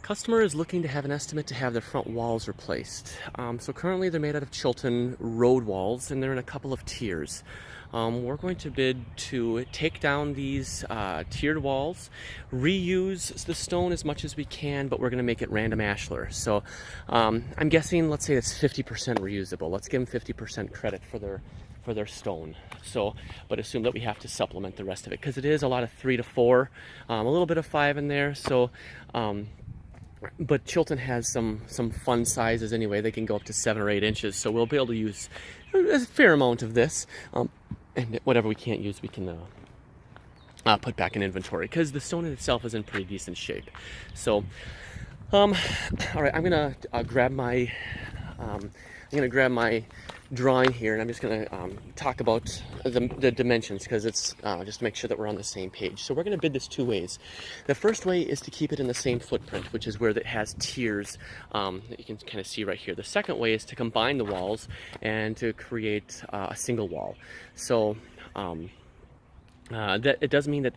Customer is looking to have an estimate to have their front walls replaced. So currently they're made out of Chilton road walls, and they're in a couple of tiers. We're going to bid to take down these tiered walls, reuse the stone as much as we can, but we're going to make it random ashlar. So I'm guessing, let's say it's 50% reusable. Let's give them 50% credit for their stone. So, but assume that we have to supplement the rest of it because it is a lot of 3 to 4, a little bit of 5 in there. So. But Chilton has some fun sizes anyway. They can go up to 7 or 8 inches, so we'll be able to use a fair amount of this, and whatever we can't use we can put back in inventory because the stone in itself is in pretty decent shape. So all right, I'm gonna grab my drawing here, and I'm just going to talk about the dimensions because it's just to make sure that we're on the same page. So we're going to bid this 2 ways. The first way is to keep it in the same footprint, which is where it has tiers that you can kind of see right here. The second way is to combine the walls and to create a single wall. So that it does mean that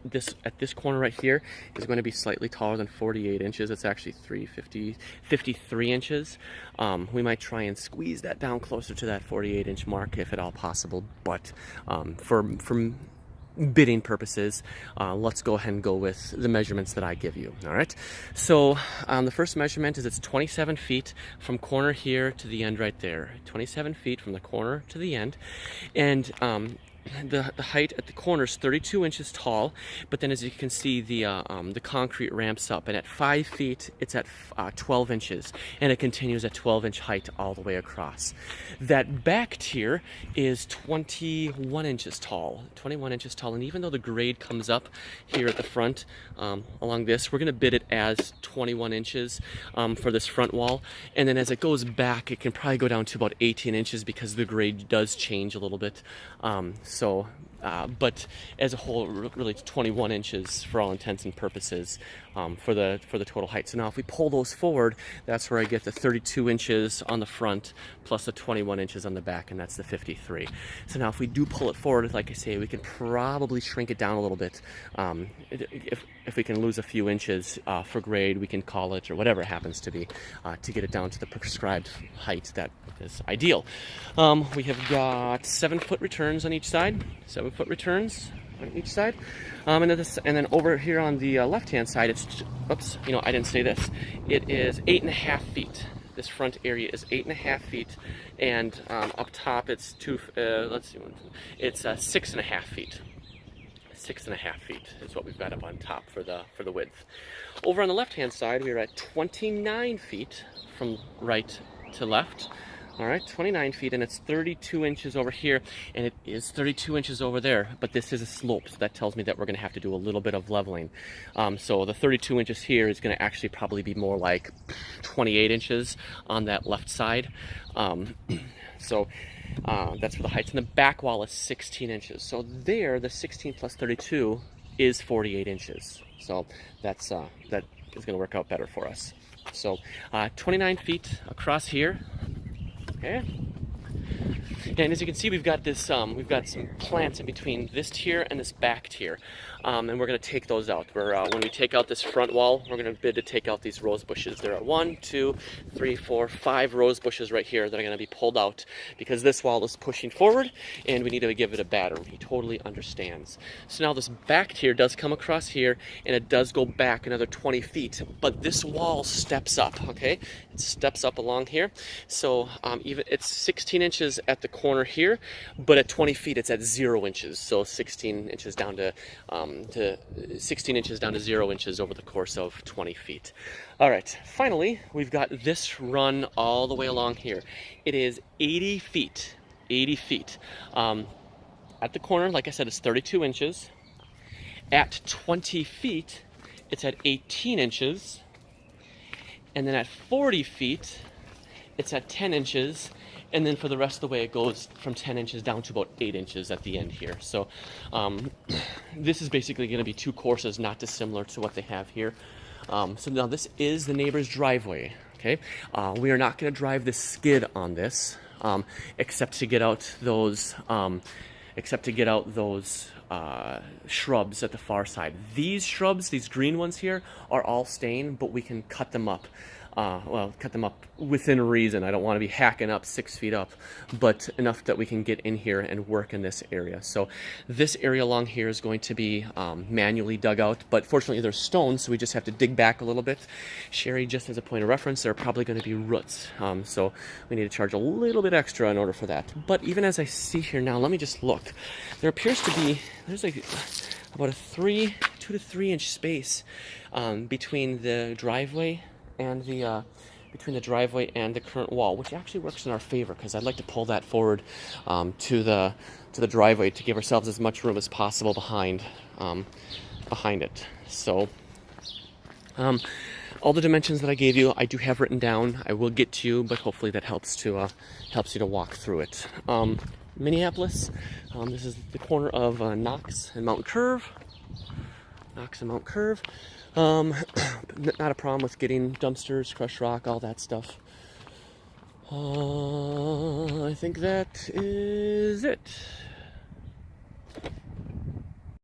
this corner right here is going to be slightly taller than 48 inches. It's actually 53 inches. We might try and squeeze that down closer to that 48-inch mark if at all possible, but for bidding purposes, let's go ahead and go with the measurements that I give you. All right, so the first measurement is it's 27 feet from corner here to the end right there. 27 feet from the corner to the end, and the height at the corner is 32 inches tall, but then as you can see the concrete ramps up, and at 5 feet it's at 12 inches, and it continues at 12-inch height all the way across. That back tier is 21 inches tall, and even though the grade comes up here at the front along this, we're going to bid it as 21 inches for this front wall, and then as it goes back it can probably go down to about 18 inches because the grade does change a little bit. But as a whole, really it's 21 inches for all intents and purposes for the total height. So now if we pull those forward, that's where I get the 32 inches on the front plus the 21 inches on the back, and that's the 53. So now if we do pull it forward, like I say, we can probably shrink it down a little bit. If we can lose a few inches for grade, we can call it, or whatever it happens to be, to get it down to the prescribed height that is ideal. We have got 7-foot returns on each side, 7-foot returns on each side, and then over here on the left-hand side, it's, oops, I didn't say this. It is 8.5 feet. This front area is 8.5 feet, and up top it's it's 6.5 feet. 6.5 feet is what we've got up on top for the width. Over on the left-hand side, we're at 29 feet from right to left. All right, 29 feet, and it's 32 inches over here, and it is 32 inches over there, but this is a slope, so that tells me that we're going to have to do a little bit of leveling. So the 32 inches here is going to actually probably be more like 28 inches on that left side. So that's for the heights, and the back wall is 16 inches. So there, the 16 plus 32 is 48 inches. So that is going to work out better for us. So 29 feet across here. Okay, and as you can see, we've got this. We've got some plants in between this tier and this back tier, and we're going to take those out. When we take out this front wall, we're going to bid to take out these rose bushes. There are 1, 2, 3, 4, 5 rose bushes right here that are going to be pulled out because this wall is pushing forward, and we need to give it a batter. He totally understands. So now this back tier does come across here, and it does go back another 20 feet, but this wall steps up. Okay, it steps up along here, so even it's 16 inches at the corner here, but at 20 feet it's at 0 inches. So 16 inches down to 16 inches down to 0 inches over the course of 20 feet. All right, finally, we've got this run all the way along here. It is 80 feet. 80 feet. At the corner, like I said, it's 32 inches. At 20 feet, it's at 18 inches. And then at 40 feet, it's at 10 inches. And then for the rest of the way, it goes from 10 inches down to about 8 inches at the end here. So this is basically going to be 2 courses, not dissimilar to what they have here. So now this is the neighbor's driveway. Okay, we are not going to drive the skid on this, except to get out those except to get out those shrubs at the far side. These shrubs, these green ones here, are all staying, but we can cut them up. Well, cut them up within reason. I don't want to be hacking up 6 feet up, but enough that we can get in here and work in this area. So this area along here is going to be manually dug out, but fortunately there's stones, so we just have to dig back a little bit. Sherry, just as a point of reference, there are probably going to be roots, so we need to charge a little bit extra in order for that. But even as I see here now, let me just look. There appears to be, there's like about a 2 to 3 inch space between the driveway and the current wall, which actually works in our favor, because I'd like to pull that forward to the driveway to give ourselves as much room as possible behind it. So all the dimensions that I gave you, I do have written down. I will get to you, but hopefully that helps you to walk through it. Minneapolis, this is the corner of Knox and Mount Curve. Not a problem with getting dumpsters, crushed rock, all that stuff. I think that is it.